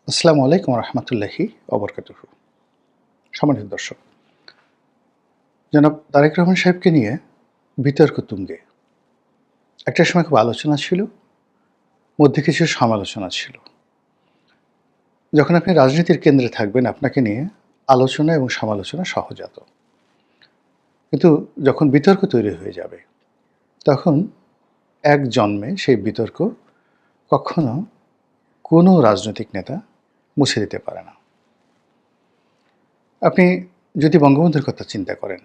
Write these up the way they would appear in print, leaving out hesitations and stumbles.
আসসালামু আলাইকুম রহমতুল্লাহি অবরকাতুহু। সম্মানিত দর্শক, জনাব তারেক রহমান সাহেবকে নিয়ে বিতর্ক তুঙ্গে। একটা সময় খুব আলোচনা ছিল, মধ্যে কিছু সমালোচনা ছিল। যখন আপনি রাজনীতির কেন্দ্রে থাকবেন, আপনাকে নিয়ে আলোচনা এবং সমালোচনা সহজাত। কিন্তু যখন বিতর্ক তৈরি হয়ে যাবে, তখন এক জন্মে সেই বিতর্ক কখনো কোনো রাজনৈতিক নেতা মুছে দিতে পারে না। আপনি যদি বঙ্গবন্ধুর কথা চিন্তা করেন,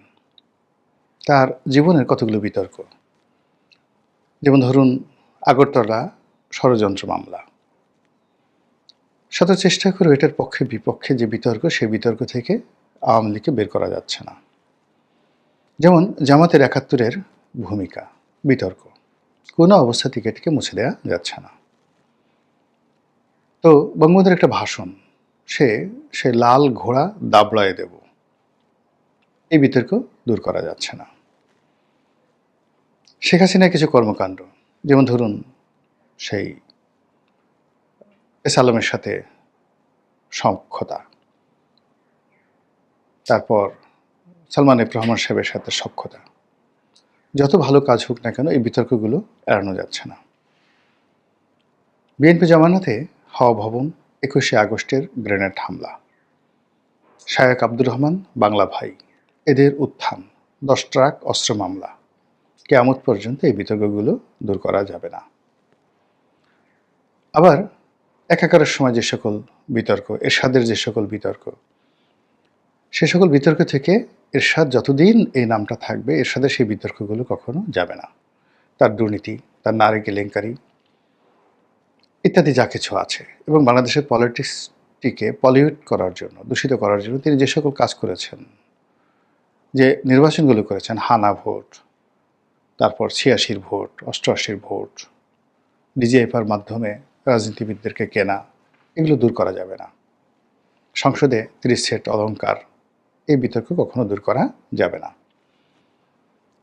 তার জীবনের কতগুলো বিতর্ক, যেমন ধরুন আগরতলা ষড়যন্ত্র মামলা। শত চেষ্টা করে এটার পক্ষে বিপক্ষে যে বিতর্ক, সেই বিতর্ক থেকে আওয়ামী লীগকে বের করা যাচ্ছে না। যেমন জামাতের ৭১-এর ভূমিকা, বিতর্ক, কোনো অবস্থাতেই এটিকে মুছে দেওয়া যাচ্ছে না। তো বঙ্গবন্ধুর একটা ভাষণ, সে লাল ঘোড়া দাবড়ায় দেব, এই বিতর্ক দূর করা যাচ্ছে না। শেখ হাসিনার কিছু কর্মকাণ্ড, যেমন ধরুন সেই এস আলমের সাথে সখ্যতা, তারপর সালমান এফ রহমান সাহেবের সাথে সখ্যতা, যত ভালো কাজ হোক না কেন এই বিতর্কগুলো এড়ানো যাচ্ছে না। বিএনপি জামানাতে হাওয়া ভবন, ২১শে আগস্টের গ্রেনেড হামলা, শায়েক আব্দুর রহমান বাংলা ভাই, এদের উত্থান, ১০ ট্রাক অস্ত্র মামলা, কিয়ামত পর্যন্ত এই বিতর্কগুলো দূর করা যাবে না। আবার একাকারের সময় যে সকল বিতর্ক, এরশাদের যে সকল বিতর্ক, সে সকল বিতর্ক থেকে এরশাদ যতদিন এই নামটা থাকবে, এরশাদের সেই বিতর্কগুলো কখনো যাবে না। তার দুর্নীতি, তার নারী কেলেঙ্কারি ইত্যাদি যা কিছু আছে, এবং বাংলাদেশের পলিটিক্সটিকে পলিউট করার জন্য, দূষিত করার জন্য তিনি যে সকল কাজ করেছেন, যে নির্বাচনগুলো করেছেন, হানা ভোট, তারপর ৮৬-র ভোট, ৮৮-র ভোট, ডিজিএফআর মাধ্যমে রাজনীতিবিদদেরকে কেনা, এগুলো দূর করা যাবে না। সংসদে ৩০ সেট অলংকার, এই বিতর্ক কখনো দূর করা যাবে না।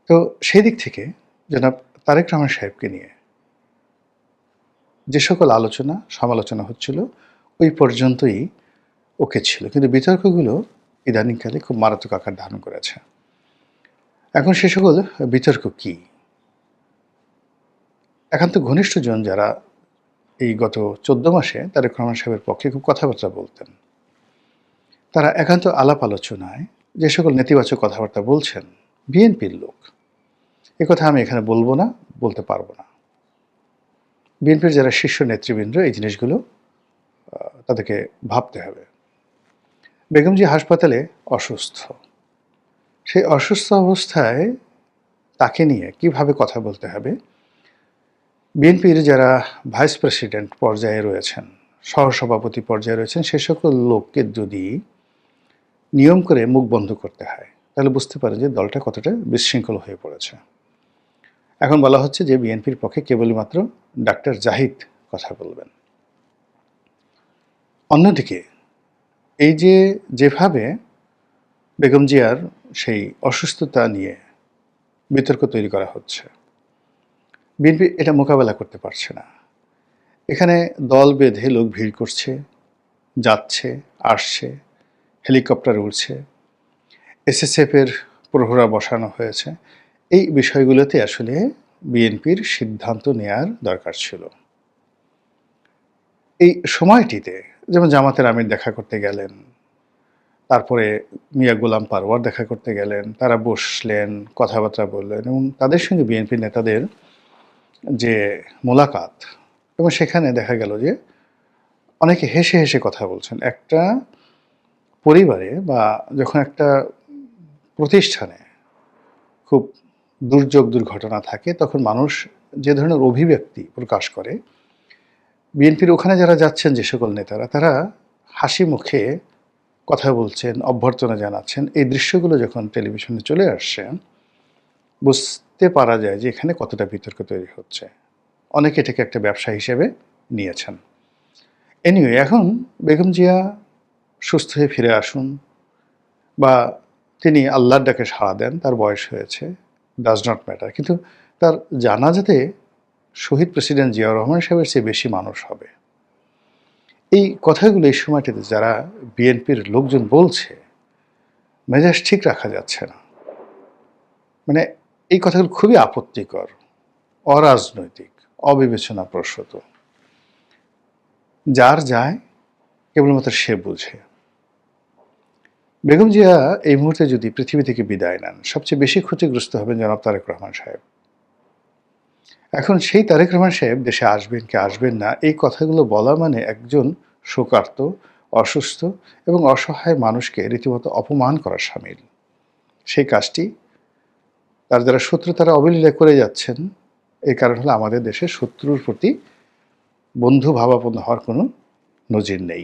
তো সেই দিক থেকে জনাব তারেক রহমান সাহেবকে নিয়ে যে সকল আলোচনা সমালোচনা হচ্ছিল, ওই পর্যন্তই ওকে ছিল। কিন্তু বিতর্কগুলো ইদানিংকালে খুব মারাত্মক আকার ধারণ করেছে। এখন সে সকল বিতর্ক কি? একান্ত ঘনিষ্ঠজন যারা এই গত ১৪ মাসে তারেক রহমান সাহেবের পক্ষে খুব কথাবার্তা বলতেন, তারা একান্ত আলাপ আলোচনায় যে সকল নেতিবাচক কথাবার্তা বলছেন, বিএনপির লোক, এ কথা আমি এখানে বলবো না, বলতে পারবো না। বিএনপির যারা শীর্ষ নেতৃবৃন্দ, এই জিনিসগুলো তাদেরকে ভাবতে হবে। বেগম জি হাসপাতালে অসুস্থ, সেই অসুস্থ অবস্থায় তাকে নিয়ে কিভাবে কথা বলতে হবে, বিএনপির যারা ভাইস প্রেসিডেন্ট পর্যায়ে রয়েছেন, সহসভাপতি পর্যায়ে রয়েছেন, সে সকল লোককে যদি নিয়ম করে মুখ বন্ধ করতে হয়, তাহলে বুঝতে পারে যে দলটা কতটা বিশৃঙ্খল হয়ে পড়েছে। এখন বলা হচ্ছে যে বিএনপির পক্ষে কেবলমাত্র ডাক্তার জাহিদ কথা বলবেন। অন্যদিকে এই যেভাবে বেগম জিয়ার সেই অসুস্থতা নিয়ে বিতর্ক তৈরি করা হচ্ছে, বিএনপি এটা মোকাবেলা করতে পারছে না। এখানে দল বেঁধে লোক ভিড় করছে, যাচ্ছে, আসছে, হেলিকপ্টার উড়ছে, এসএসএফের প্রহরা বসানো হয়েছে। এই বিষয়গুলোতে আসলে বিএনপির সিদ্ধান্ত নেয়ার দরকার ছিল। এই সময়টিতে যেমন জামাতের আমির দেখা করতে গেলেন, তারপরে মিয়া গোলাম পারওয়ার দেখা করতে গেলেন, তারা বসলেন, কথাবার্তা বললেন, এবং তাদের সঙ্গে বিএনপি নেতাদের যে মোলাকাত, এবং সেখানে দেখা গেল যে অনেকে হেসে হেসে কথা বলছেন। একটা পরিবারে বা যখন একটা প্রতিষ্ঠানে খুব দুর্যোগ দুর্ঘটনা থাকে, তখন মানুষ যে ধরনের অভিব্যক্তি প্রকাশ করে, বিএনপির ওখানে যারা যাচ্ছেন যে সকল নেতারা, তারা হাসি মুখে কথা বলছেন, অভ্যর্থনা জানাচ্ছেন। এই দৃশ্যগুলো যখন টেলিভিশনে চলে আসছে, বুঝতে পারা যায় যে এখানে কতটা বিতর্ক তৈরি হচ্ছে। অনেকে এটাকে একটা ব্যবসা হিসেবে নিয়েছেন। এনিওয়ে, এখন বেগম জিয়া সুস্থ হয়ে ফিরে আসুন, বা তিনি আল্লাহর ডাকে সাড়া দেন, তার বয়স হয়েছে, ডাজ নট ম্যাটার। কিন্তু তার জানাজাতে শহীদ প্রেসিডেন্ট জিয়াউর রহমান সাহেবের চেয়ে বেশি মানুষ হবে। এই কথাগুলো এই সময়টাতে যারা বিএনপির লোকজন বলছে, মেজাজ ঠিক রাখা যাচ্ছে না। মানে এই কথাগুলো খুবই আপত্তিকর, অরাজনৈতিক, অবিবেচনাপ্রসূত। যার যায় কেবলমাত্র সে বুঝে। বেগম জিয়া এই মুহূর্তে যদি পৃথিবী থেকে বিদায় নেন, সবচেয়ে বেশি ক্ষতিগ্রস্ত হবেন জনাব তারেক রহমান সাহেব। এখন সেই তারেক রহমান সাহেব দেশে আসবেন কি আসবেন না, এই কথাগুলো বলা মানে একজন শোকার্ত, অসুস্থ এবং অসহায় মানুষকে রীতিমতো অপমান করার শামিল। সেই কাজটি তার যারা শত্রু তারা অবলীলা করে যাচ্ছেন। এই কারণ হলো আমাদের দেশে শত্রুর প্রতি বন্ধু ভাবাপন্ন হওয়ার কোনো নজির নেই।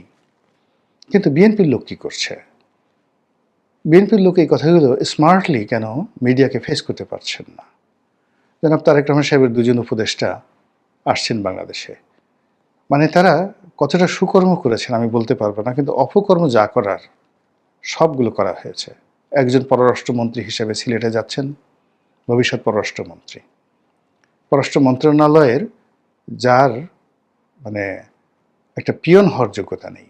কিন্তু বিএনপির লোক কী করছে? বিএনপির লোক এই কথাগুলো স্মার্টলি কেন মিডিয়াকে ফেস করতে পারছেন না? জনাব তারেক রহমান সাহেবের দুজন উপদেষ্টা আসছেন বাংলাদেশে। মানে তারা কতটা সুকর্ম করেছেন আমি বলতে পারবো না, কিন্তু অপকর্ম যা করার সবগুলো করা হয়েছে। একজন পররাষ্ট্রমন্ত্রী হিসেবে সিলেটে যাচ্ছেন, ভবিষ্যৎ পররাষ্ট্রমন্ত্রী। পররাষ্ট্র মন্ত্রণালয়ের যার মানে একটা পিয়ন হওয়ার যোগ্যতা নেই,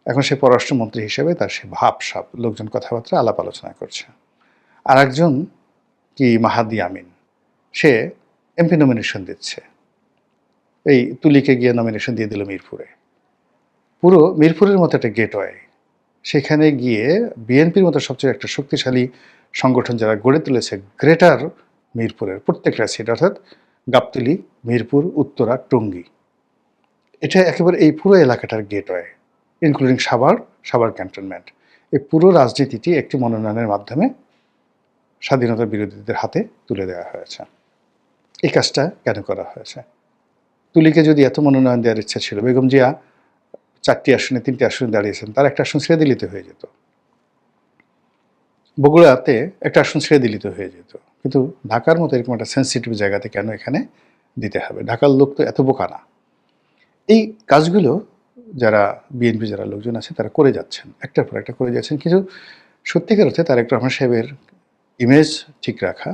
এখন সে পররাষ্ট্রমন্ত্রী হিসেবে তার সে ভাবসাব, লোকজন কথাবার্তা আলাপ আলোচনা করছে। আর একজন কি মাহাদি আমিন, সে এমপি নমিনেশন দিচ্ছে। এই তুলিকে গিয়ে নমিনেশন দিয়ে দিল মিরপুরে। পুরো মিরপুরের মতো একটা গেটওয়ে, সেখানে গিয়ে বিএনপির মতো সবচেয়ে একটা শক্তিশালী সংগঠন যারা গড়ে তুলেছে গ্রেটার মিরপুরের প্রত্যেকটা সিট, অর্থাৎ গাবতলী, মিরপুর, উত্তরা, টঙ্গী, এটা একেবারে এই পুরো এলাকাটার গেটওয়ে, ইনক্লুডিং সাভার ক্যান্টনমেন্ট। এই পুরো রাজনীতিটি একটি মনোনয়নের মাধ্যমে স্বাধীনতা বিরোধীদের হাতে তুলে দেওয়া হয়েছে। এই কাজটা কেন করা হয়েছে? তুলিকে যদি এত মনোনয়ন দেওয়ার ইচ্ছা ছিল, বেগম জিয়া 4টি আসনে 3টি আসনে দাঁড়িয়েছেন, তার একটা আসন ছেড়ে দিলিতে হয়ে যেত। বগুড়াতে একটা আসন ছেড়ে দিলিতে হয়ে যেত। কিন্তু ঢাকার মতো এরকম একটা সেন্সিটিভ জায়গাতে কেন এখানে দিতে হবে? ঢাকার লোক তো এত বোকা না। এই কাজগুলো যারা বিএনপি যারা লোকজন আছে তারা করে যাচ্ছেন, একটার পর একটা করে যাচ্ছেন। কিন্তু সত্যিকার অর্থে তারেক রহমান সাহেবের ইমেজ ঠিক রাখা,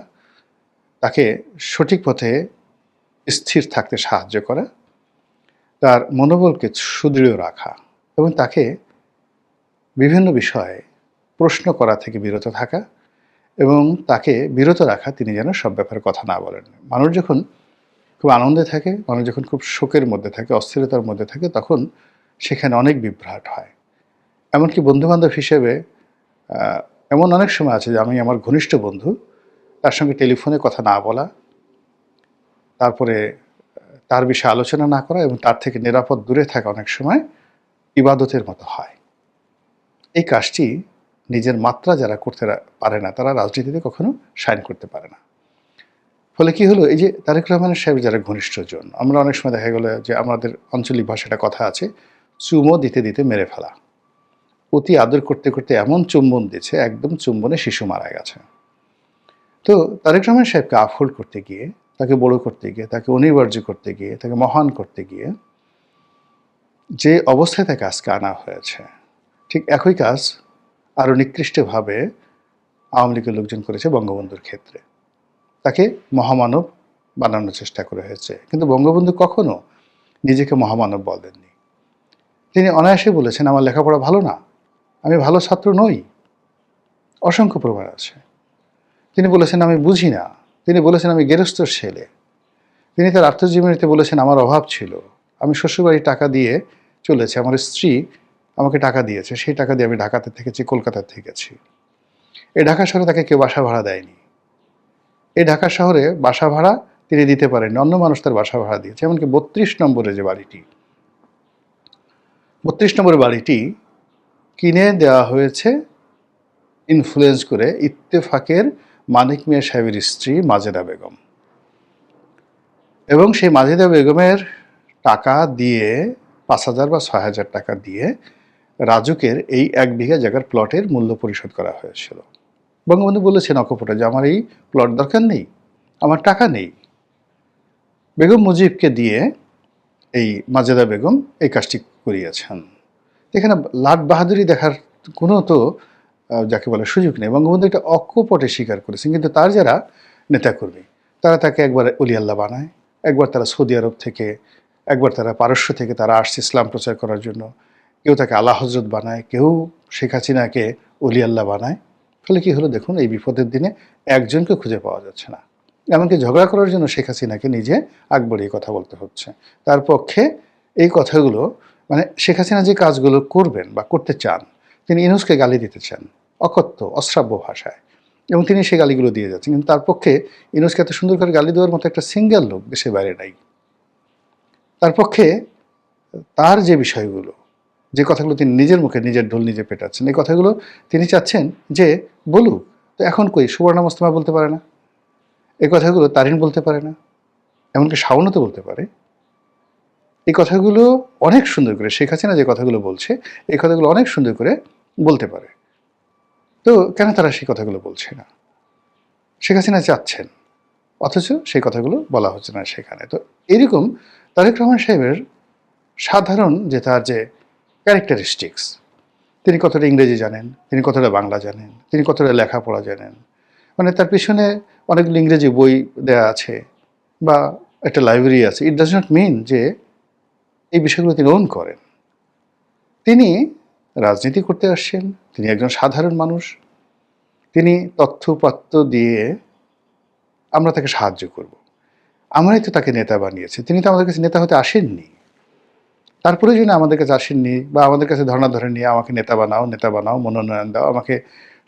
তাকে সঠিক পথে স্থির থাকতে সাহায্য করা, তার মনোবলকে সুদৃঢ় রাখা এবং তাকে বিভিন্ন বিষয়ে প্রশ্ন করা থেকে বিরত থাকা এবং তাকে বিরত রাখা তিনি যেন সব ব্যাপারে কথা না বলেন। মানুষ যখন খুব আনন্দে থাকে, মানুষ যখন খুব শোকের মধ্যে থাকে, অস্থিরতার মধ্যে থাকে, তখন সেখানে অনেক বিভ্রাট হয়। এমনকি বন্ধুবান্ধব হিসেবে এমন অনেক সময় আছে যে আমি আমার ঘনিষ্ঠ বন্ধু, তার সঙ্গে টেলিফোনে কথা না বলা, তারপরে তার বিষয়ে আলোচনা না করা এবং তার থেকে নিরাপদ দূরে থাকা অনেক সময় ইবাদতের মতো হয়। এই কাজটি নিজের মাত্রা যারা করতে পারে না, তারা রাজনীতিতে কখনো শাইন করতে পারে না। ফলে কি হলো, এই যে তারেক রহমানের সাহেব যারা ঘনিষ্ঠজন, আমরা অনেক সময় দেখা গেলো যে আমাদের আঞ্চলিক ভাষাটা কথা আছে, চুমো দিতে দিতে মেরে ফেলা। অতি আদর করতে করতে এমন চুম্বন দিচ্ছে, একদম চুম্বনে শিশু মারা গেছে। তো তারেক রহমান সাহেবকে আফহোল্ড করতে গিয়ে, তাকে বড় করতে গিয়ে, তাকে অনিবার্য করতে গিয়ে, তাকে মহান করতে গিয়ে যে অবস্থায় তাকে আজকে আনা হয়েছে, ঠিক একই কাজ আরও নিকৃষ্টভাবে আওয়ামী লীগের লোকজন করেছে বঙ্গবন্ধুর ক্ষেত্রে। তাকে মহামানব বানানোর চেষ্টা করা হয়েছে, কিন্তু বঙ্গবন্ধু কখনো নিজেকে মহামানব বলেননি। তিনি অনায়াসে বলেছেন আমার লেখাপড়া ভালো না, আমি ভালো ছাত্র নই, অসংখ্য প্রমাণ আছে। তিনি বলেছেন আমি বুঝি না, তিনি বলেছেন আমি গেরস্থর ছেলে, তিনি তার আত্মজীবনীতে বলেছেন আমার অভাব ছিল, আমি শ্বশুরবাড়ির টাকা দিয়ে চলেছি, আমার স্ত্রী আমাকে টাকা দিয়েছে, সেই টাকা দিয়ে আমি ঢাকাতে থেকেছি, কলকাতাতে থেকেছি। এই ঢাকা শহরে তাকে কেউ বাসা ভাড়া দেয়নি। এই ঢাকা শহরে বাসা ভাড়া তিনি দিতে পারেননি, অন্য মানুষ তার বাসা ভাড়া দিয়েছে। এমনকি 32 নম্বরে যে বাড়িটি, 32 নম্বরের বাড়িটি কিনে দেওয়া হয়েছে ইনফ্লুয়েন্স করে ইত্তেফাকের মানিক মিয়া সাহেবের স্ত্রী মাজেদা বেগম, এবং সেই মাজেদা বেগমের টাকা দিয়ে 5,000 বা 6,000 টাকা দিয়ে রাজুকের এই 1 বিঘা জায়গার প্লটের মূল্য পরিশোধ করা হয়েছিল। বঙ্গবন্ধু বলেছেন অকপটে যে আমার এই প্লট দরকার নেই, আমার টাকা নেই। বেগম মুজিবকে দিয়ে এই মাজেদা বেগম এই কাজটি করিয়েছেন। এখানে লাট বাহাদুরি দেখার কোনো তো যাকে বলে সুযোগ নেই। বঙ্গবন্ধু এটা অকপটে স্বীকার করেছেন, কিন্তু তার যারা নেতাকর্মী তারা তাকে একবার অলি আল্লাহ বানায়, একবার তারা সৌদি আরব থেকে একবার তারা পারস্য থেকে তারা আসছে ইসলাম প্রচার করার জন্য, কেউ তাকে আলা হজরত বানায়, কেউ শেখ হাসিনাকে অলি আল্লাহ বানায়। ফলে কি হলো দেখুন, এই বিপদের দিনে একজনকে খুঁজে পাওয়া যাচ্ছে না। এমনকি ঝগড়া করার জন্য শেখ হাসিনাকে নিজে আগ বাড়িয়ে কথা বলতে হচ্ছে। তার পক্ষে এই কথাগুলো, মানে শেখ হাসিনা যে কাজগুলো করবেন বা করতে চান, তিনি ইউনূসকে গালি দিতে চান অকথ্য অশ্রাব্য ভাষায়, এবং তিনি সেই গালিগুলো দিয়ে যাচ্ছেন। কিন্তু তার পক্ষে ইউনূসকে এত সুন্দর করে গালি দেওয়ার মতো একটা সিঙ্গেল লোক দেশের বাইরে নাই। তার পক্ষে তার যে বিষয়গুলো, যে কথাগুলো তিনি নিজের মুখে নিজের ঢোল নিজে পেটাচ্ছেন, এই কথাগুলো তিনি চাচ্ছেন যে বলুক। তো এখন কই সুবর্ণা মোস্তফা বলতে পারে না, এই কথাগুলো তারিন বলতে পারে না, এমনকি শাওনও তো বলতে পারে। এই কথাগুলো অনেক সুন্দর করে শেখ হাসিনা যে কথাগুলো বলছে, এই কথাগুলো অনেক সুন্দর করে বলতে পারে। তো কেন তারা সেই কথাগুলো বলছে না? শেখ হাসিনা চাচ্ছেন, অথচ সেই কথাগুলো বলা হচ্ছে না সেখানে। তো এরকম তারেক রহমান সাহেবের সাধারণ যে তার যে ক্যারেক্টারিস্টিক্স, তিনি কতটা ইংরেজি জানেন, তিনি কতটা বাংলা জানেন, তিনি কতটা লেখাপড়া জানেন, মানে তার পিছনে অনেকগুলো ইংরেজি বই দেয়া আছে বা একটা লাইব্রেরি আছে, ইট ডাজ নট মিন যে এই বিষয়গুলো তিনি ওন করেন। তিনি রাজনীতি করতে আসছেন, তিনি একজন সাধারণ মানুষ, তিনি তথ্যপত্র দিয়ে আমরা তাকে সাহায্য করব। আমরাই তো তাকে নেতা বানিয়েছি, তিনি তো আমাদের কাছে নেতা হতে আসেননি। তারপরে যদি আমাদের কাছে আসেননি বা আমাদের কাছে ধর্ণা ধরেননি, আমাকে নেতা বানাও, নেতা বানাও, মনোনয়ন দাও, আমাকে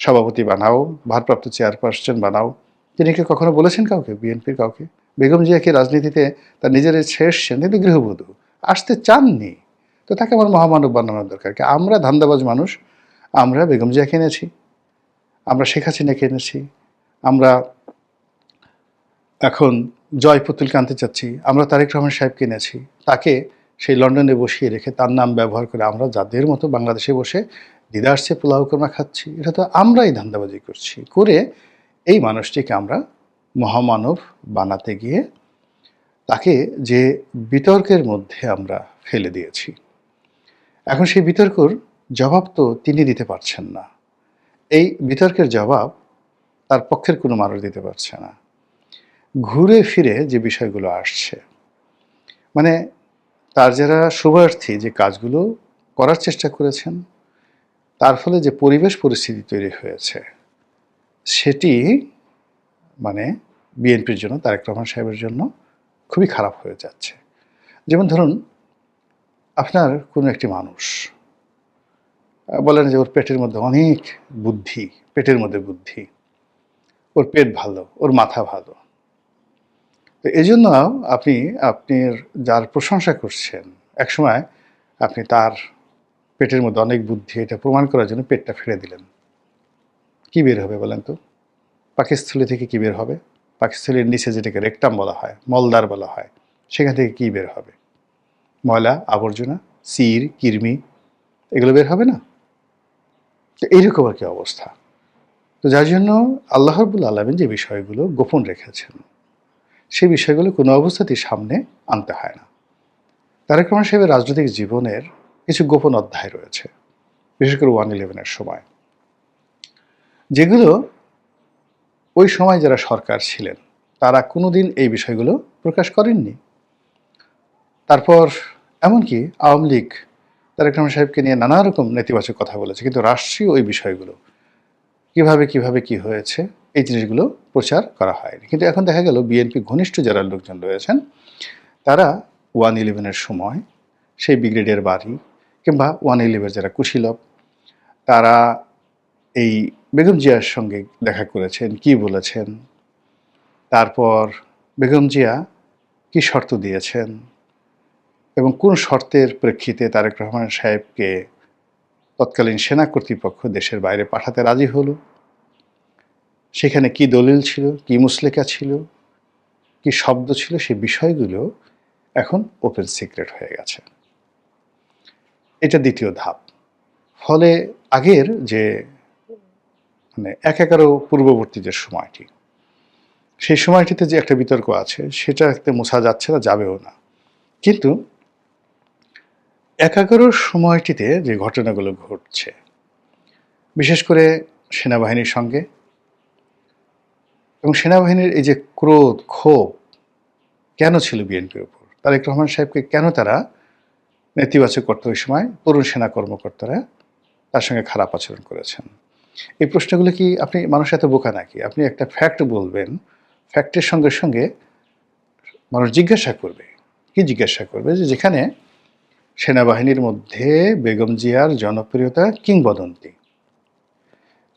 সভাপতি বানাও, ভারপ্রাপ্ত চেয়ারপারসন বানাও, তিনি কি কখনো বলেছেন কাউকে, বিএনপির কাউকে? বেগম জিয়া কি রাজনীতিতে তার নিজের ইচ্ছে এসছেন? তিনি গৃহবধূ, আসতে চাননি। তো তাকে আমার মহামানব বানানোর দরকার কি? আমরা ধান্দাবাজ মানুষ, আমরা বেগম জিয়াকে এনেছি, আমরা শেখ হাসিনাকে এনেছি, আমরা এখন জয় পুতুলকে আনতে চাচ্ছি, আমরা তারেক রহমান সাহেবকে এনেছি, তাকে সেই লন্ডনে বসিয়ে রেখে তার নাম ব্যবহার করে আমরা যাদের মতো বাংলাদেশে বসে দিদারসে পোলাও কোরমা খাচ্ছি। এটা তো আমরাই ধান্দাবাজি করছি, করে এই মানুষটিকে আমরা মহামানব বানাতে গিয়ে তাকে যে বিতর্কের মধ্যে আমরা ফেলে দিয়েছি। এখন সেই বিতর্কর জবাব তো তিনি দিতে পারছেন না। এই বিতর্কের জবাব তার পক্ষের কোনো মানুষ দিতে পারছে না। ঘুরে ফিরে যে বিষয়গুলো আসছে, মানে তার যারা শুভার্থী যে কাজগুলো করার চেষ্টা করেছেন, তার ফলে যে পরিবেশ পরিস্থিতি তৈরি হয়েছে, সেটি মানে বিএনপির জন্য, তারেক রহমান সাহেবের জন্য খুবই খারাপ হয়ে যাচ্ছে। যেমন ধরুন, আপনার কোনো একটি মানুষ বলেন যে ওর পেটের মধ্যে অনেক বুদ্ধি, পেটের মধ্যে বুদ্ধি, ওর পেট ভালো, ওর মাথা ভালো। তো এই জন্য আপনি আপনার যার প্রশংসা করছেন, একসময় আপনি তার পেটের মধ্যে অনেক বুদ্ধি এটা প্রমাণ করার জন্য পেটটা ফেলে দিলেন। কি বের হবে বলেন তো? পাকস্থলী থেকে কি বের হবে? পাকস্থলীর নিচে যেটাকে রেকটাম বলা হয়, মলদ্বার বলা হয়, সেখান থেকে কি বের হবে? ময়লা, আবর্জনা, সির, কৃমি, এগুলো বের হবে না? তো এইরকম আর কি অবস্থা। তো যার জন্য আল্লাহ রাব্বুল আলামিন যে বিষয়গুলো গোপন রেখেছেন, সেই বিষয়গুলো কোনো অবস্থাতেই সামনে আনতে হয় না। তারেক রহমান সাহেবের রাজনৈতিক জীবনের কিছু গোপন অধ্যায় রয়েছে, বিশেষ করে 1/11-এর সময়, যেগুলো ওই সময় যারা সরকার ছিলেন তারা কোনোদিন এই বিষয়গুলো প্রকাশ করেননি। তারপর এমনকি আওয়ামী লীগ তারেক রহমান সাহেবকে নিয়ে নানা রকম নেতিবাচক কথা বলেছে, কিন্তু রাষ্ট্রীয় ওই বিষয়গুলো কিভাবে কি হয়েছে এই জিনিসগুলো প্রচার করা হয়নি। কিন্তু এখন দেখা গেল বিএনপি ঘনিষ্ঠ যারা লোকজন রয়েছেন, তারা 1/11-এর সময় সেই ব্রিগেডিয়ার বাড়ি কিংবা 1/11 যারা কুশীলব, তারা এই বেগম জিয়ার সঙ্গে দেখা করেছেন, কি বলেছেন, তারপর বেগম জিয়া কি শর্ত দিয়েছেন এবং কোন শর্তের প্রেক্ষিতে তারেক রহমান সাহেবকে তৎকালীন সেনা কর্তৃপক্ষ দেশের বাইরে পাঠাতে রাজি হলো, সেখানে কি দলিল ছিল, কি মুসলেকা ছিল, কি শব্দ ছিল, সেই বিষয়গুলো এখন ওপেন সিক্রেট হয়ে গেছে। এটা দ্বিতীয় ধাপ। ফলে আগের যে মানে ১/১১ পূর্ববর্তী যে সময়টি, সেই সময়টিতে যে একটা বিতর্ক আছে সেটাতে মোছা যাচ্ছে না, যাবেও না। কিন্তু ১/১১ সময়টিতে যে ঘটনাগুলো ঘটছে, বিশেষ করে সেনাবাহিনীর সঙ্গে, এবং সেনাবাহিনীর এই যে ক্রোধ ক্ষোভ কেন ছিল বিএনপির উপর, তারেক রহমান সাহেবকে কেন তারা নেতিবাচক করতে ওই সময় তরুণ সেনা কর্মকর্তারা তার সঙ্গে খারাপ আচরণ করেছেন? এই প্রশ্নগুলো কি আপনি মানুষ এত বোকা নাকি? আপনি একটা ফ্যাক্ট বলবেন, ফ্যাক্টের সঙ্গে, সঙ্গে মানুষ জিজ্ঞাসা করবে। কি জিজ্ঞাসা করবে? যে যেখানে সেনাবাহিনীর মধ্যে বেগম জিয়ার জনপ্রিয়তা কিংবদন্তি।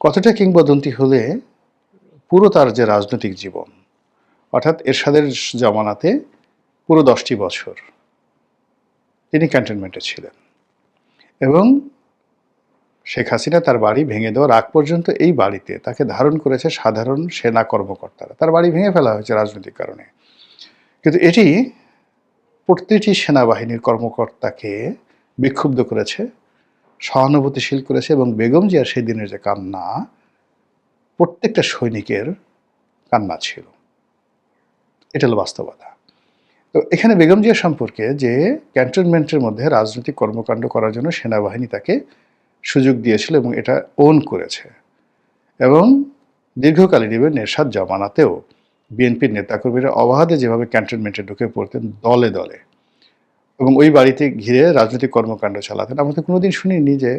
কতটা কিংবদন্তি হলে পুরো তার যে রাজনৈতিক জীবন, অর্থাৎ এরশাদের জমানাতে পুরো 10টি বছর তিনি ক্যান্টনমেন্টে ছিলেন এবং শেখ হাসিনা তার বাড়ি ভেঙে দেওয়ার আগ পর্যন্ত এই বাড়িতে তাকে ধারণ করেছে সাধারণ সেনা কর্মকর্তারা। তার বাড়ি ভেঙে ফেলা হয়েছে রাজনৈতিক কারণে। কিন্তু এটি প্রতিটি সেনাবাহিনীর কর্মকর্তাকে বিক্ষুব্ধ করেছে, সহানুভূতিশীল করেছে এবং বেগম জিয়ার সেই দিনের যে কান্না, প্রত্যেকটা সৈনিকের কান্না ছিল। এটা হলো বাস্তবতা। তো এখানে বেগম জিয়া সম্পর্কে যে ক্যান্টনমেন্টের মধ্যে রাজনৈতিক কর্মকাণ্ড করার জন্য সেনাবাহিনী তাকে সুযোগ দিয়েছিল এবং এটা ওন করেছে এবং দীর্ঘকালীন ইভেন এরশাদ জমানাতেও বিএনপির নেতাকর্মীরা অবাধে যেভাবে ক্যান্টনমেন্টে ঢুকে পড়তেন দলে দলে এবং ওই বাড়িতে ঘিরে রাজনৈতিক কর্মকাণ্ড চালাতেন। আমরা তো কোনোদিন শুনিনি যে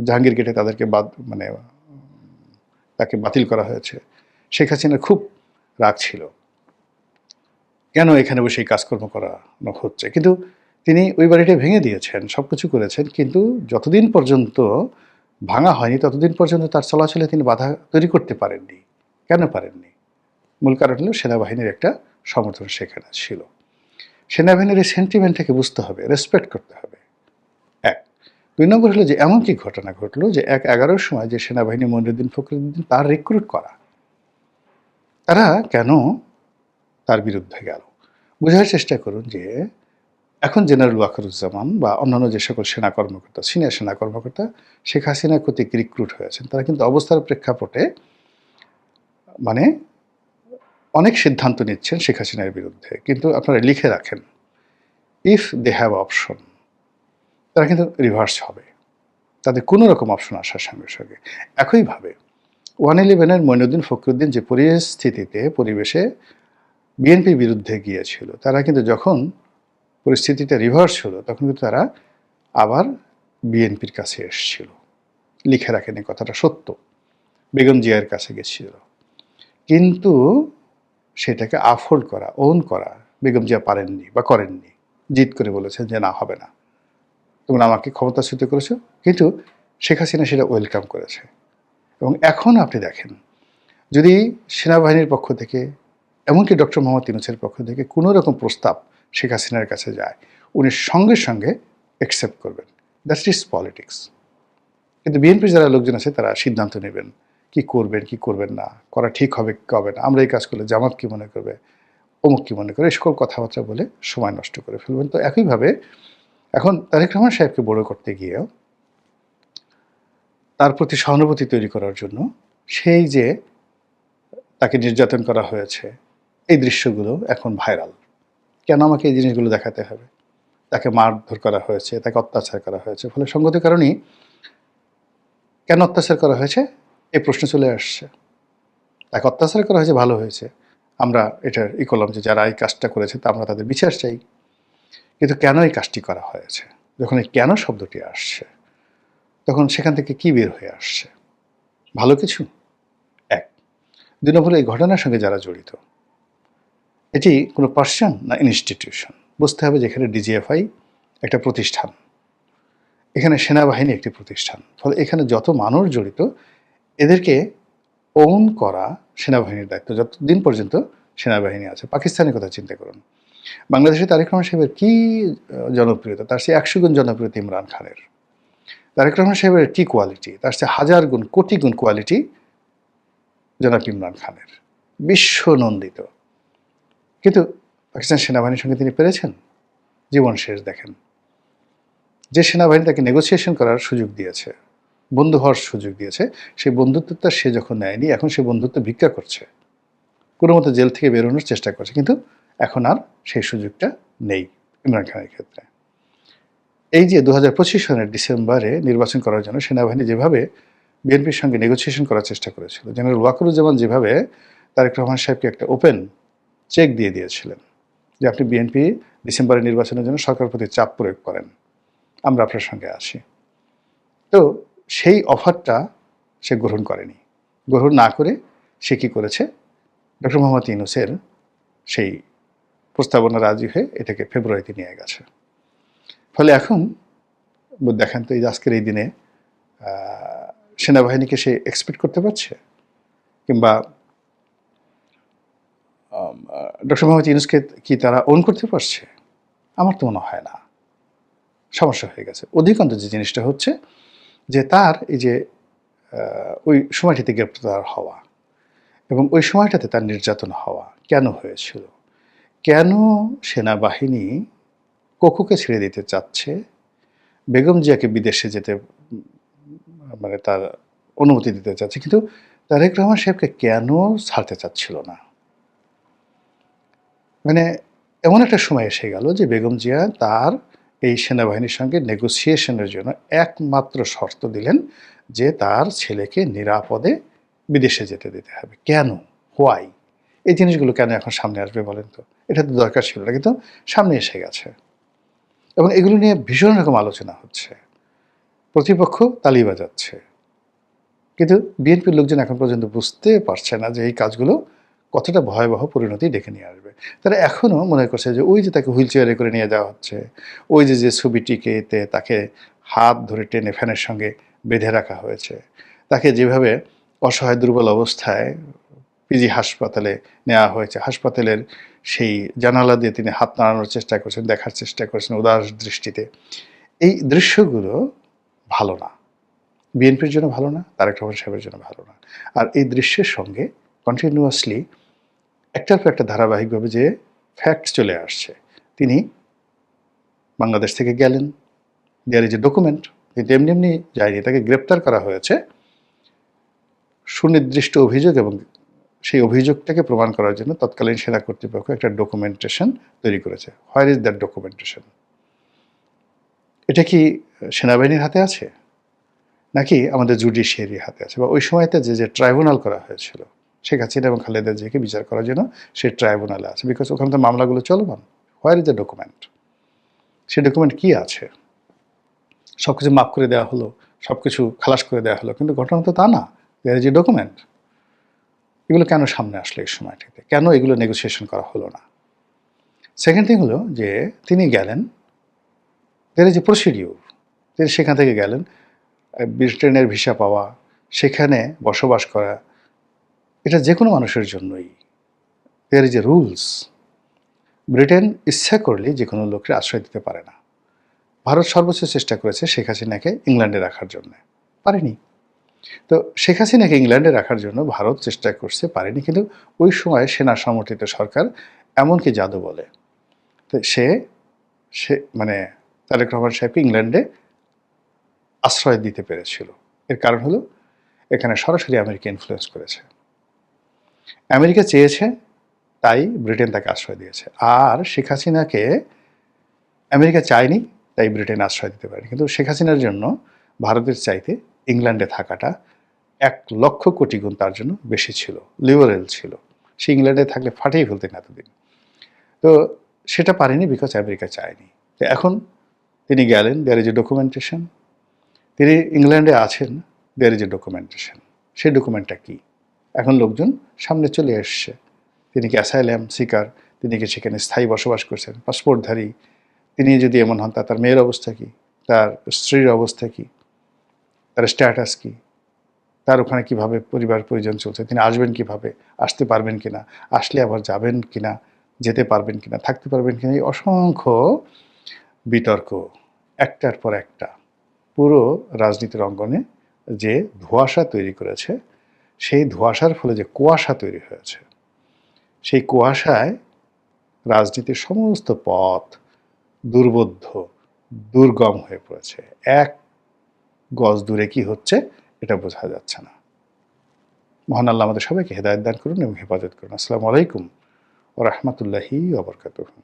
জাহাঙ্গীর গেটে তাদেরকে তাকে বাতিল করা হয়েছে। শেখ হাসিনার খুব রাগ ছিল, কেন এখানে বসে এই কাজকর্ম করানো হচ্ছে। কিন্তু তিনি ওই বাড়িটা ভেঙে দিয়েছেন, সব কিছু করেছেন, কিন্তু যতদিন পর্যন্ত ভাঙা হয়নি ততদিন পর্যন্ত তার চলাচলে তিনি বাধা তৈরি করতে পারেননি। কেন পারেননি? মূল কারণ হলো সেনাবাহিনীর একটা সমর্থন সেখানে ছিল। সেনাবাহিনীর এই সেন্টিমেন্টটাকে বুঝতে হবে, রেসপেক্ট করতে হবে। 1 2 নম্বর হলো যে এমন কি ঘটনা ঘটলো যে 1/11-র সময় যে সেনাবাহিনী মইনুদ্দিন ফখরুদ্দিন তার রিক্রুট করা, তারা কেন তার বিরুদ্ধে গেল? বোঝার চেষ্টা করুন যে এখন জেনারেল ওয়াকারুজ্জামান বা অন্যান্য যে সকল সেনা কর্মকর্তা, সিনিয়র সেনা কর্মকর্তা শেখ হাসিনা কর্তৃক রিক্রুট হয়েছেন, তারা কিন্তু অবস্থার প্রেক্ষাপটে মানে অনেক সিদ্ধান্ত নিচ্ছেন শেখ হাসিনার বিরুদ্ধে। কিন্তু আপনারা লিখে রাখেন, ইফ দে হ্যাভ অপশন, তারা কিন্তু রিভার্স হবে, তাদের কোনো রকম অপশন আসার সঙ্গে সঙ্গে। একইভাবে 111-এর মইনুদ্দিন ফখরুদ্দিন যে পরিবেশে বিএনপির বিরুদ্ধে গিয়েছিল, তারা কিন্তু যখন পরিস্থিতিটা রিভার্স হলো তখন কিন্তু তারা আবার বিএনপির কাছে এসেছিল। লিখে রাখেন, এই কথাটা সত্য। বেগম জিয়ার কাছে গেছিল, কিন্তু সেটাকে আফোল্ড করা, ওন করা বেগম জিয়া পারেননি বা করেননি। জিদ করে বলেছেন যে না, হবে না, তোমরা আমাকে ক্ষমতাচ্যুত করেছো। কিন্তু শেখ হাসিনা সেটা ওয়েলকাম করেছে। এবং এখন আপনি দেখেন, যদি সেনাবাহিনীর পক্ষ থেকে, এমনকি ডক্টর মোহাম্মদ ইউনূসের পক্ষ থেকে কোনো রকম প্রস্তাব শেখ হাসিনার কাছে যায়, উনি সঙ্গে সঙ্গে অ্যাকসেপ্ট করবেন। That's is politics. কিন্তু বিএনপির যারা লোকজন আছে তারা সিদ্ধান্ত নেবেন কি করবেন কি করবেন না, করা ঠিক হবে কি হবে না, আমরা এই কাজ করলে জামাত কি মনে করবে, অমুক কি মনে করে, এই সকল কথাবার্তা বলে সময় নষ্ট করে ফেলবেন। তো একইভাবে এখন তারেক রহমান সাহেবকে বড় করতে গিয়েও তার প্রতি সহানুভূতি তৈরি করার জন্য সেই যে তাকে নির্যাতন করা হয়েছে, এই দৃশ্যগুলো এখন ভাইরাল। কেন আমাকে এই জিনিসগুলো দেখাতে হবে? তাকে মারধর করা হয়েছে, তাকে অত্যাচার করা হয়েছে, ফলে সঙ্গত কারণেই কেন অত্যাচার করা হয়েছে এই প্রশ্ন চলে আসছে। তাকে অত্যাচার করা হয়েছে, ভালো হয়েছে, আমরা এটার করলাম যে যারা এই কাজটা করেছে তা আমরা তাদের বিচার চাই। কিন্তু কেন এই কাজটি করা হয়েছে, যখন এই কেন শব্দটি আসছে, তখন সেখান থেকে কি বের হয়ে আসছে? ভালো কিছু? 1 2 নম্বর, এই ঘটনার সঙ্গে যারা জড়িত, এটি কোনো পার্সন না ইনস্টিটিউশন? বুঝতে হবে যে এখানে ডিজিএফআই একটা প্রতিষ্ঠান, এখানে সেনাবাহিনী একটি প্রতিষ্ঠান। ফলে এখানে যত মানুষ জড়িত, এদেরকে ওন করা সেনাবাহিনীর দায়িত্ব, যতদিন পর্যন্ত সেনাবাহিনী আছে। পাকিস্তানের কথা চিন্তা করুন, বাংলাদেশে তারেক রহমান সাহেবের কী জনপ্রিয়তা, তার চেয়ে 100 গুণ জনপ্রিয়তা ইমরান খানের। তারেক রহমান সাহেবের কী কোয়ালিটি, তার চেয়ে 1000 গুণ, কোটি গুণ কোয়ালিটি জনাব ইমরান খানের, বিশ্বনন্দিত। কিন্তু পাকিস্তান সেনাবাহিনীর সঙ্গে তিনি পেরেছেন? জীবন শেষ। দেখেন, যে সেনাবাহিনী তাকে নেগোসিয়েশন করার সুযোগ দিয়েছে, বন্ধু হওয়ার সুযোগ দিয়েছে, সেই বন্ধুত্বটা সে যখন নেয়নি, এখন সে বন্ধুত্ব ভিক্ষা করছে, কোনো মতো জেল থেকে বেরোনোর চেষ্টা করছে, কিন্তু এখন আর সেই সুযোগটা নেই ইমরান খানের ক্ষেত্রে। এই যে 2025 সনের ডিসেম্বরে নির্বাচন করার জন্য সেনাবাহিনী যেভাবে বিএনপির সঙ্গে নেগোসিয়েশন করার চেষ্টা করেছিল, জেনারেল ওয়াকারুজ্জামান যেভাবে তারেক রহমান সাহেবকে একটা ওপেন চেক দিয়ে দিয়েছিলেন যে আপনি বিএনপি ডিসেম্বরের নির্বাচনের জন্য সরকারের প্রতি চাপ প্রয়োগ করেন, আমরা আপনার সঙ্গে আছি। তো সেই অফারটা সে গ্রহণ করেনি। গ্রহণ না করে সে কী করেছে, ডক্টর মোহাম্মদ ইউনূসের সেই প্রস্তাবনা রাজি হয়ে এটাকে ফেব্রুয়ারিতে নিয়ে গেছে। ফলে এখন দেখেন তো এই যে আজকের এই দিনে সেনাবাহিনীকে সে এক্সপেক্ট করতে পারছে, কিংবা ডক্টর মোহাম্মদ ইউনূসকে কি তারা ওন করতে পারছে? আমার তো মনে হয় না। সমস্যা হয়ে গেছে। অধিকাংশ যে জিনিসটা হচ্ছে যে তার এই যে ওই সময়টিতে গ্রেপ্তার হওয়া এবং ওই সময়টাতে তার নির্যাতন হওয়া কেন হয়েছিল, কেন সেনাবাহিনী কোকুকে ছেড়ে দিতে চাচ্ছে, বেগম জিয়াকে বিদেশে যেতে মানে তার অনুমতি দিতে চাচ্ছে, কিন্তু তারেক রহমান সাহেবকে কেন ছাড়তে চাচ্ছিল না। মানে এমন একটা সময় এসে গেল যে বেগম জিয়া তার এই সেনাবাহিনীর সঙ্গে নেগোসিয়েশনের জন্য একমাত্র শর্ত দিলেন যে তার ছেলেকে নিরাপদে বিদেশে যেতে দিতে হবে। কেন, হোয়াই? এই জিনিসগুলো কেন এখন সামনে আসবে বলেন তো? এটা তো দরকার ছিল না, কিন্তু সামনে এসে গেছে এবং এগুলো নিয়ে ভীষণ রকম আলোচনা হচ্ছে, প্রতিপক্ষ তালি বাজাচ্ছে, কিন্তু বিএনপির লোকজন এখন পর্যন্ত বুঝতে পারছে না যে এই কাজগুলো কতটা ভয়াবহ পরিণতি ডেকে নিয়ে আসবে। তারা এখনও মনে করছে যে ওই যে তাকে হুইল চেয়ারে করে নিয়ে যাওয়া হচ্ছে, ওই যে যে ছবিটিকে তাকে হাত ধরে টেনে ফ্যানের সঙ্গে বেঁধে রাখা হয়েছে, তাকে যেভাবে অসহায় দুর্বল অবস্থায় পিজি হাসপাতালে নেওয়া হয়েছে, হাসপাতালের সেই জানালা দিয়ে তিনি হাত নাড়ানোর চেষ্টা করছেন, দেখার চেষ্টা করছেন উদাস দৃষ্টিতে, এই দৃশ্যগুলো ভালো না, বিএনপির জন্য ভালো না, তারেক রহমান সাহেবের জন্য ভালো না। আর এই দৃশ্যের সঙ্গে কন্টিনিউয়াসলি একটার পর একটা ধারাবাহিকভাবে যে ফ্যাক্ট চলে আসছে, তিনি বাংলাদেশ থেকে গেলেন, দেয়ার ইজ এ ডকুমেন্ট, কিন্তু এমনি এমনি যায়নি, তাকে গ্রেপ্তার করা হয়েছে সুনির্দিষ্ট অভিযোগ, এবং সেই অভিযোগটাকে প্রমাণ করার জন্য তৎকালীন সেনা কর্তৃপক্ষ একটা ডকুমেন্টেশন তৈরি করেছে। Where is that documentation? এটা কি সেনাবাহিনীর হাতে আছে নাকি আমাদের জুডিশিয়ারির হাতে আছে? বা ওই সময়তে যে যে ট্রাইব্যুনাল করা হয়েছিল শেখ হাসিনা এবং খালেদা জিয়াকে বিচার করার জন্য, সেই ট্রাইব্যুনালে আছে, বিকজ ওখানে তো মামলাগুলো চলমান। Where is the document? সেই ডকুমেন্ট কি আছে? সব কিছু মাফ করে দেওয়া হলো, সব কিছু খালাস করে দেওয়া হলো, কিন্তু ঘটনা তো তা না। There is a document. এগুলো কেন সামনে আসলো এই সময়টিতে? কেন এগুলো নেগোসিয়েশন করা হলো না? সেকেন্ড থিং হলো যে তিনি গেলেন, দেয়ার ইজ এ প্রসিডিউর, তিনি সেখান থেকে গেলেন, ব্রিটেনের ভিসা পাওয়া, সেখানে বসবাস করা, এটা যে কোনো মানুষের জন্যই। There is a rules. Britain ইচ্ছা করলে যে কোনো লোককে আশ্রয় দিতে পারে না। ভারত সর্বোচ্চ চেষ্টা করেছে শেখ হাসিনাকে ইংল্যান্ডে রাখার জন্য, পারেনি। তো শেখ হাসিনাকে ইংল্যান্ডে রাখার জন্য ভারত চেষ্টা করছে, পারেনি, কিন্তু ওই সময় সেনা সমর্থিত সরকার এমনকি জাদু বলে, তো সে মানে তারেক রহমান সাহেবকে ইংল্যান্ডে আশ্রয় দিতে পেরেছিল। এর কারণ হলো এখানে সরাসরি আমেরিকা ইনফ্লুয়েন্স করেছে, আমেরিকা চেয়েছে, তাই ব্রিটেন তাকে আশ্রয় দিয়েছে। আর শেখ হাসিনাকে আমেরিকা চায়নি, তাই ব্রিটেন আশ্রয় দিতে পারেনি। কিন্তু শেখ হাসিনার জন্য ভারতের চাইতে ইংল্যান্ডে থাকাটা 1,00,000 কোটি গুণ তার জন্য বেশি ছিল, লিবারেল ছিল। সে ইংল্যান্ডে থাকলে ফাটিয়ে ফেলতেন এতদিন। তো সেটা পারেনি, বিকজ আমেরিকা চায়নি। তো এখন তিনি গেলেন, দেয়ার ইজ এ ডকুমেন্টেশন। তিনি ইংল্যান্ডে আছেন, দেয়ার ইজ এ ডকুমেন্টেশন। সেই ডকুমেন্টটা কি? এখন লোকজন সামনে চলে এসছে। তিনি কি অ্যাসাইলাম সিকার? তিনি কি সেখানে স্থায়ী বসবাস করছেন, পাসপোর্টধারী? তিনি যদি এমন হন, তার মেয়ের অবস্থা কী, তার স্ত্রীর অবস্থা কী, তার স্ট্যাটাস কী, তার ওখানে কীভাবে পরিবার পরিজন চলছে, তিনি আসবেন কীভাবে, আসতে পারবেন কিনা, আসলে আবার যাবেন কিনা, যেতে পারবেন কিনা, থাকতে পারবেন কিনা, এই অসংখ্য বিতর্ক একটার পর একটা পুরো রাজনীতির অঙ্গনে যে ধোঁয়াশা তৈরি করেছে, সেই ধোঁয়াশার ফলে যে কুয়াশা তৈরি হয়েছে, সেই কুয়াশায় রাজনীতির সমস্ত পথ দুর্বোধ্য, দুর্গম হয়ে পড়েছে। 1 গজ দূরে কি হচ্ছে এটা বোঝা যাচ্ছে না। মহান আল্লাহ আমাদের সবাইকে হেদায়েত দান করুন এবং হেফাজত করুন। আসসালামু আলাইকুম ওয়া রাহমাতুল্লাহি ওয়া বারাকাতুহু।